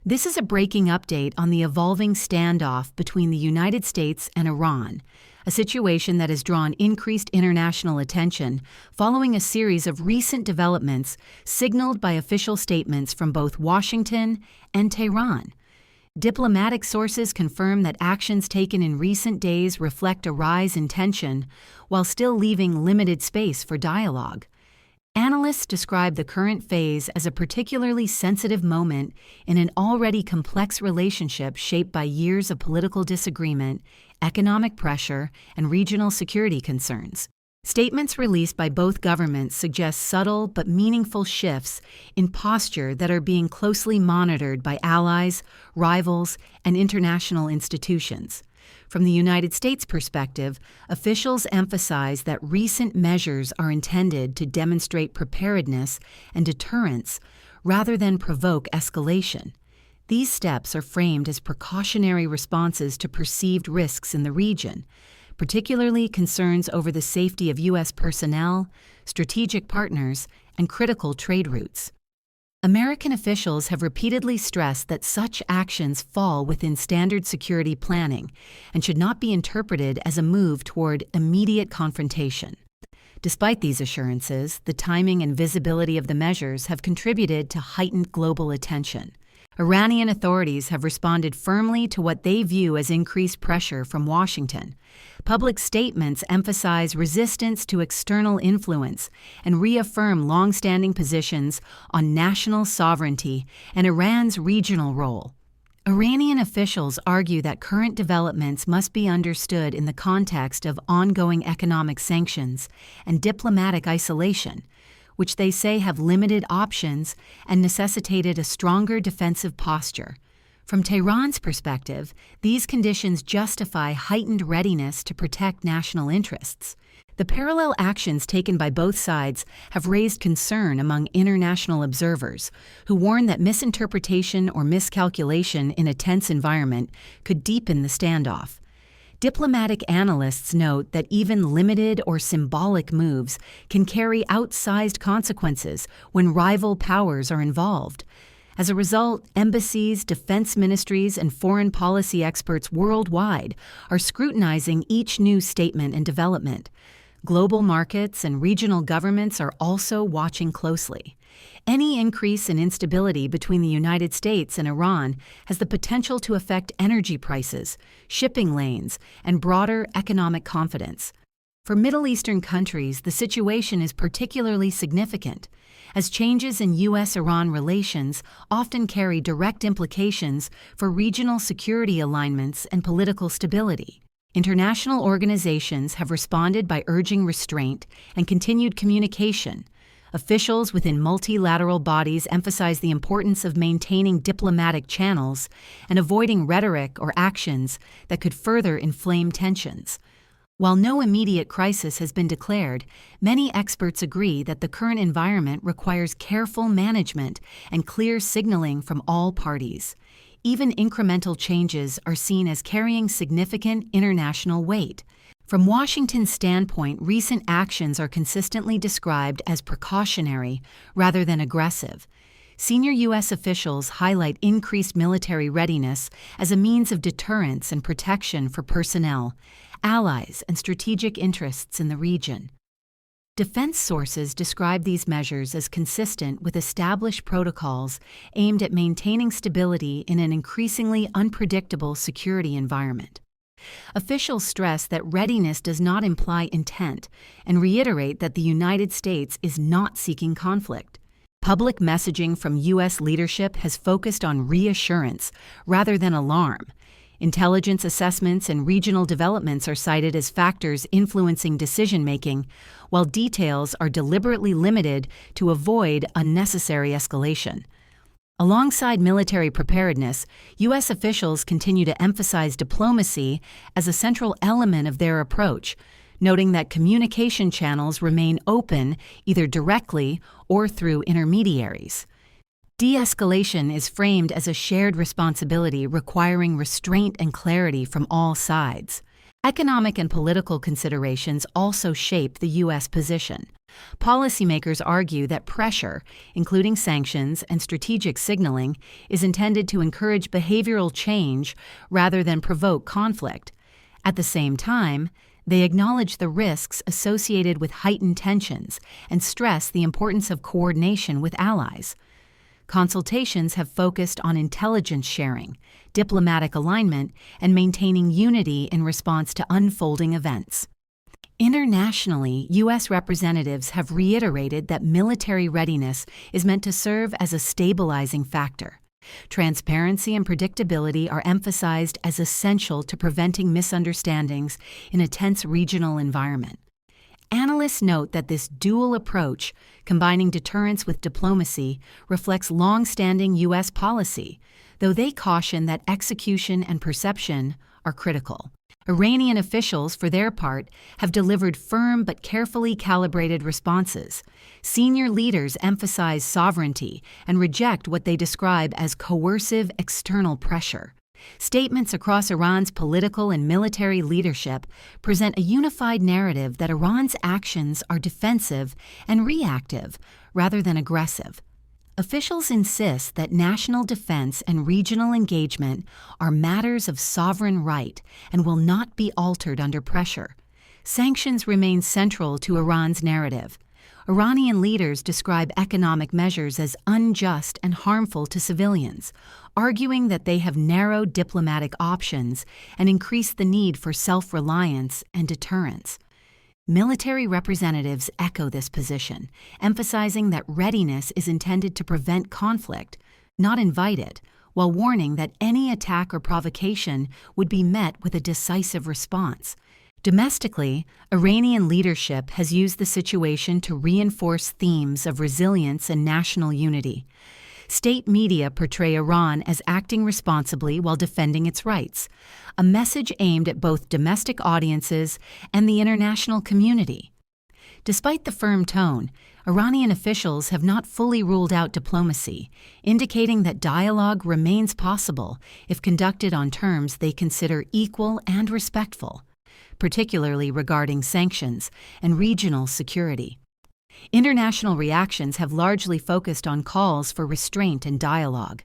This is a breaking update on the evolving standoff between the United States and Iran, a situation that has drawn increased international attention following a series of recent developments signaled by official statements from both Washington and Tehran. Diplomatic sources confirm that actions taken in recent days reflect a rise in tension, while still leaving limited space for dialogue. Analysts describe the current phase as a particularly sensitive moment in an already complex relationship shaped by years of political disagreement, economic pressure, and regional security concerns. Statements released by both governments suggest subtle but meaningful shifts in posture that are being closely monitored by allies, rivals, and international institutions. From the United States perspective, officials emphasize that recent measures are intended to demonstrate preparedness and deterrence rather than provoke escalation. These steps are framed as precautionary responses to perceived risks in the region, particularly concerns over the safety of U.S. personnel, strategic partners, and critical trade routes. American officials have repeatedly stressed that such actions fall within standard security planning and should not be interpreted as a move toward immediate confrontation. Despite these assurances, the timing and visibility of the measures have contributed to heightened global attention. Iranian authorities have responded firmly to what they view as increased pressure from Washington. Public statements emphasize resistance to external influence and reaffirm long-standing positions on national sovereignty and Iran's regional role. Iranian officials argue that current developments must be understood in the context of ongoing economic sanctions and diplomatic isolation, which they say have limited options and necessitated a stronger defensive posture. From Tehran's perspective, these conditions justify heightened readiness to protect national interests. The parallel actions taken by both sides have raised concern among international observers, who warn that misinterpretation or miscalculation in a tense environment could deepen the standoff. Diplomatic analysts note that even limited or symbolic moves can carry outsized consequences when rival powers are involved. As a result, embassies, defense ministries, and foreign policy experts worldwide are scrutinizing each new statement and development. Global markets and regional governments are also watching closely. Any increase in instability between the United States and Iran has the potential to affect energy prices, shipping lanes, and broader economic confidence. For Middle Eastern countries, the situation is particularly significant, as changes in U.S.-Iran relations often carry direct implications for regional security alignments and political stability. International organizations have responded by urging restraint and continued communication. Officials within multilateral bodies emphasize the importance of maintaining diplomatic channels and avoiding rhetoric or actions that could further inflame tensions. While no immediate crisis has been declared, many experts agree that the current environment requires careful management and clear signaling from all parties. Even incremental changes are seen as carrying significant international weight. From Washington's standpoint, recent actions are consistently described as precautionary rather than aggressive. Senior U.S. officials highlight increased military readiness as a means of deterrence and protection for personnel, allies, and strategic interests in the region. Defense sources describe these measures as consistent with established protocols aimed at maintaining stability in an increasingly unpredictable security environment. Officials stress that readiness does not imply intent and reiterate that the United States is not seeking conflict. Public messaging from U.S. leadership has focused on reassurance rather than alarm. Intelligence assessments and regional developments are cited as factors influencing decision-making, while details are deliberately limited to avoid unnecessary escalation. Alongside military preparedness, U.S. officials continue to emphasize diplomacy as a central element of their approach, noting that communication channels remain open either directly or through intermediaries. De-escalation is framed as a shared responsibility requiring restraint and clarity from all sides. Economic and political considerations also shape the U.S. position. Policymakers argue that pressure, including sanctions and strategic signaling, is intended to encourage behavioral change rather than provoke conflict. At the same time, they acknowledge the risks associated with heightened tensions and stress the importance of coordination with allies. Consultations have focused on intelligence sharing, diplomatic alignment, and maintaining unity in response to unfolding events. Internationally, U.S. representatives have reiterated that military readiness is meant to serve as a stabilizing factor. Transparency and predictability are emphasized as essential to preventing misunderstandings in a tense regional environment. Analysts note that this dual approach, combining deterrence with diplomacy, reflects long-standing U.S. policy, though they caution that execution and perception are critical. Iranian officials, for their part, have delivered firm but carefully calibrated responses. Senior leaders emphasize sovereignty and reject what they describe as coercive external pressure. Statements across Iran's political and military leadership present a unified narrative that Iran's actions are defensive and reactive rather than aggressive. Officials insist that national defense and regional engagement are matters of sovereign right and will not be altered under pressure. Sanctions remain central to Iran's narrative. Iranian leaders describe economic measures as unjust and harmful to civilians, arguing that they have narrowed diplomatic options and increased the need for self-reliance and deterrence. Military representatives echo this position, emphasizing that readiness is intended to prevent conflict, not invite it, while warning that any attack or provocation would be met with a decisive response. Domestically, Iranian leadership has used the situation to reinforce themes of resilience and national unity. State media portray Iran as acting responsibly while defending its rights, a message aimed at both domestic audiences and the international community. Despite the firm tone, Iranian officials have not fully ruled out diplomacy, indicating that dialogue remains possible if conducted on terms they consider equal and respectful, particularly regarding sanctions and regional security. International reactions have largely focused on calls for restraint and dialogue.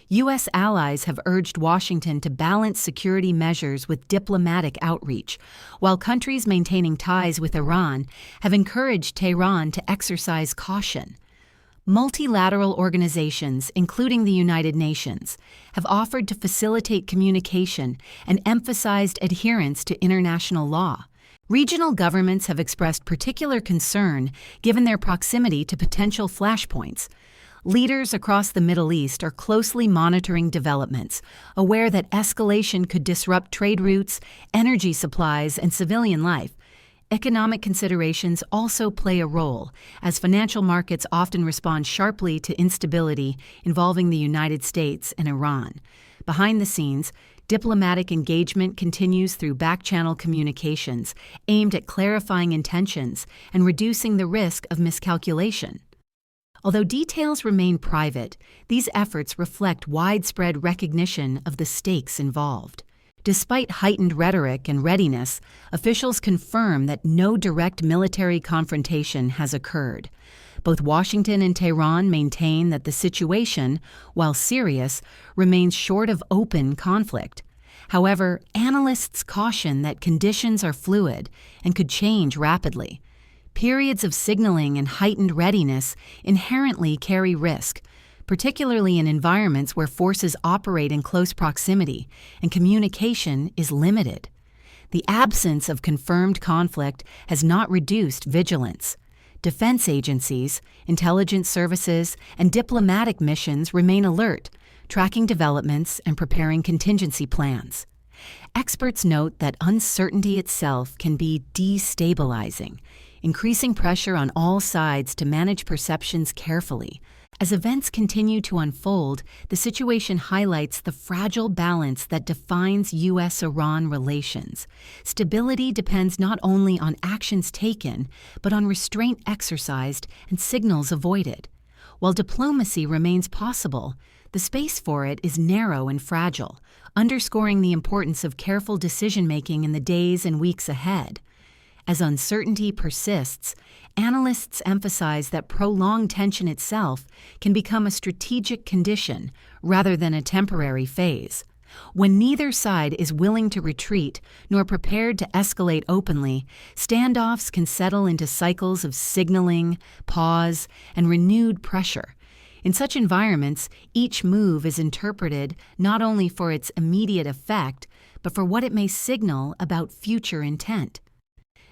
U.S. allies have urged Washington to balance security measures with diplomatic outreach, while countries maintaining ties with Iran have encouraged Tehran to exercise caution. Multilateral organizations, including the United Nations, have offered to facilitate communication and emphasized adherence to international law. Regional governments have expressed particular concern given their proximity to potential flashpoints. Leaders across the Middle East are closely monitoring developments, aware that escalation could disrupt trade routes, energy supplies, and civilian life. Economic considerations also play a role, as financial markets often respond sharply to instability involving the United States and Iran. Behind the scenes, diplomatic engagement continues through back-channel communications aimed at clarifying intentions and reducing the risk of miscalculation. Although details remain private, these efforts reflect widespread recognition of the stakes involved. Despite heightened rhetoric and readiness, officials confirm that no direct military confrontation has occurred. Both Washington and Tehran maintain that the situation, while serious, remains short of open conflict. However, analysts caution that conditions are fluid and could change rapidly. Periods of signaling and heightened readiness inherently carry risk, particularly in environments where forces operate in close proximity and communication is limited. The absence of confirmed conflict has not reduced vigilance. Defense agencies, intelligence services, and diplomatic missions remain alert, tracking developments and preparing contingency plans. Experts note that uncertainty itself can be destabilizing, increasing pressure on all sides to manage perceptions carefully. As events continue to unfold, the situation highlights the fragile balance that defines U.S.-Iran relations. Stability depends not only on actions taken, but on restraint exercised and signals avoided. While diplomacy remains possible, the space for it is narrow and fragile, underscoring the importance of careful decision-making in the days and weeks ahead. As uncertainty persists, analysts emphasize that prolonged tension itself can become a strategic condition rather than a temporary phase. When neither side is willing to retreat nor prepared to escalate openly, standoffs can settle into cycles of signaling, pause, and renewed pressure. In such environments, each move is interpreted not only for its immediate effect, but for what it may signal about future intent.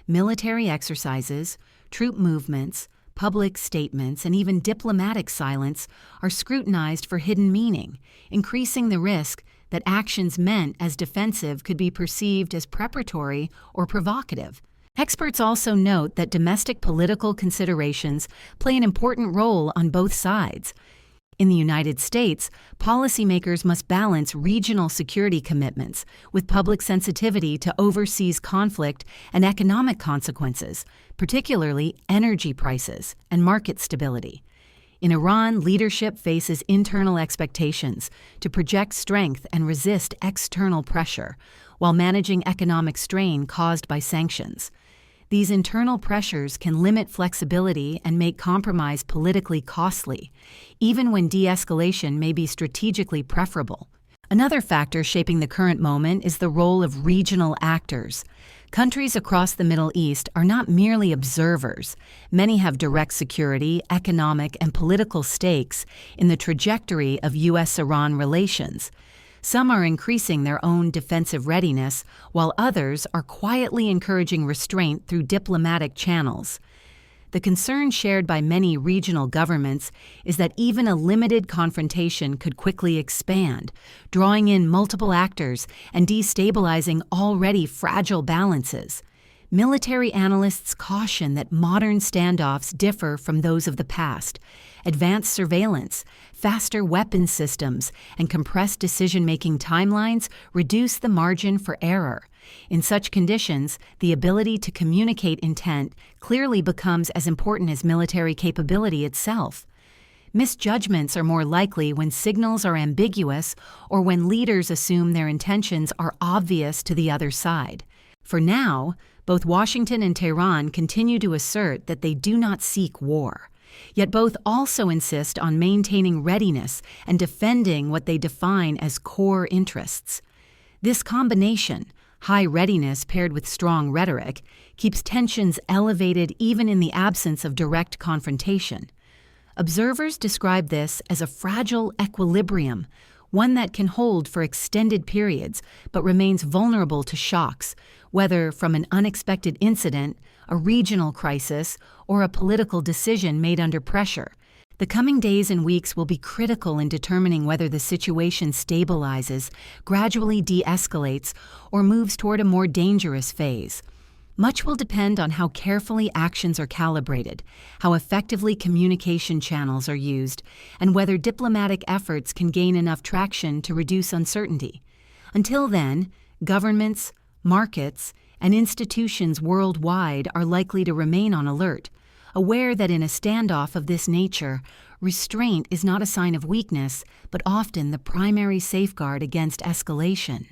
Military exercises, troop movements, public statements, and even diplomatic silence are scrutinized for hidden meaning, increasing the risk that actions meant as defensive could be perceived as preparatory or provocative. Experts also note that domestic political considerations play an important role on both sides. In the United States, policymakers must balance regional security commitments with public sensitivity to overseas conflict and economic consequences, particularly energy prices and market stability. In Iran, leadership faces internal expectations to project strength and resist external pressure, while managing economic strain caused by sanctions. These internal pressures can limit flexibility and make compromise politically costly, even when de-escalation may be strategically preferable. Another factor shaping the current moment is the role of regional actors. Countries across the Middle East are not merely observers. Many have direct security, economic, and political stakes in the trajectory of U.S.-Iran relations. Some are increasing their own defensive readiness, while others are quietly encouraging restraint through diplomatic channels. The concern shared by many regional governments is that even a limited confrontation could quickly expand, drawing in multiple actors and destabilizing already fragile balances. Military analysts caution that modern standoffs differ from those of the past. Advanced surveillance, faster weapons systems, and compressed decision-making timelines reduce the margin for error. In such conditions, the ability to communicate intent clearly becomes as important as military capability itself. Misjudgments are more likely when signals are ambiguous or when leaders assume their intentions are obvious to the other side. For now, both Washington and Tehran continue to assert that they do not seek war. Yet both also insist on maintaining readiness and defending what they define as core interests. This combination, high readiness paired with strong rhetoric, keeps tensions elevated even in the absence of direct confrontation. Observers describe this as a fragile equilibrium, one that can hold for extended periods but remains vulnerable to shocks, whether from an unexpected incident, a regional crisis, or a political decision made under pressure. The coming days and weeks will be critical in determining whether the situation stabilizes, gradually de-escalates, or moves toward a more dangerous phase. Much will depend on how carefully actions are calibrated, how effectively communication channels are used, and whether diplomatic efforts can gain enough traction to reduce uncertainty. Until then, governments, markets, and institutions worldwide are likely to remain on alert, aware that in a standoff of this nature, restraint is not a sign of weakness, but often the primary safeguard against escalation.